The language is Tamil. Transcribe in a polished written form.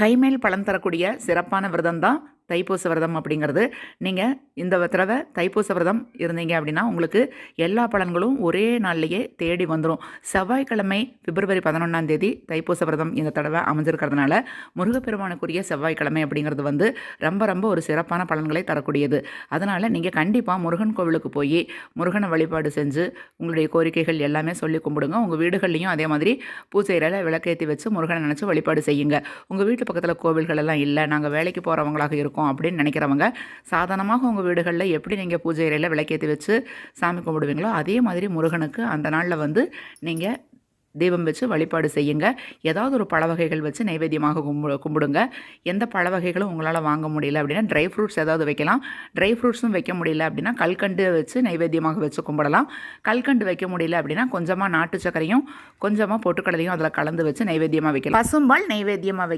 கைமேல் பலன் தரக்கூடிய சிறப்பான விரதம் தான் தைப்பூச விரதம் அப்படிங்கிறது. நீங்கள் இந்த தடவை தைப்பூச விரதம் இருந்தீங்க அப்படின்னா உங்களுக்கு எல்லா பலன்களும் ஒரே நாள்லேயே தேடி வந்துடும். செவ்வாய்க்கிழமை பிப்ரவரி 11ஆம் தேதி தைப்பூச விரதம் இந்த தடவை அமைஞ்சிருக்கிறதுனால முருகப்பெருமானுக்குரிய செவ்வாய்க்கிழமை அப்படிங்கிறது வந்து ரொம்ப ரொம்ப ஒரு சிறப்பான பலன்களை தரக்கூடியது. அதனால் நீங்கள் கண்டிப்பாக முருகன் கோவிலுக்கு போய் முருகனை வழிபாடு செஞ்சு உங்களுடைய கோரிக்கைகள் எல்லாமே சொல்லி கும்பிடுங்க. உங்கள் வீடுகள்லையும் அதே மாதிரி பூஜையில் விளக்கேற்றி வச்சு முருகனை நினச்சி வழிபாடு செய்யுங்க. உங்கள் வீட்டு பக்கத்தில் கோவில்கள் எல்லாம் இல்லை, நாங்கள் வேலைக்கு போகிறவங்களாக இருக்கோம் அப்படின்னு நினைக்கிறவங்க சாதாரணமாக உங்கள் வீடுகளில் எப்படி நீங்கள் பூஜை அறையில் விளக்கேற்றி வச்சு சாமி கும்பிடுவீங்களோ அதே மாதிரி முருகனுக்கு அந்த நாளில் வந்து நீங்கள் தீபம் வச்சு வழிபாடு செய்யுங்க. ஏதாவது ஒரு பழ வகைகள் வச்சு நைவேத்தியமாக கும்பிடுங்க. எந்த பழ வகைகளும் உங்களால் வாங்க முடியல அப்படின்னா ட்ரை ஃப்ரூட்ஸ் ஏதாவது வைக்கலாம். ட்ரை ஃப்ரூட்ஸும் வைக்க முடியல அப்படின்னா கல்கண்டு வச்சு நைவேத்தியமாக வச்சு கும்பிடலாம். கல்கண்டு வைக்க முடியல அப்படின்னா கொஞ்சமாக நாட்டு சர்க்கரையும் கொஞ்சமாக பொட்டுக்கடலையும் அதில் கலந்து வச்சு நைவேத்தியமாக வைக்கலாம். பசும்பால் நைவேத்தியமாக வைக்கலாம்.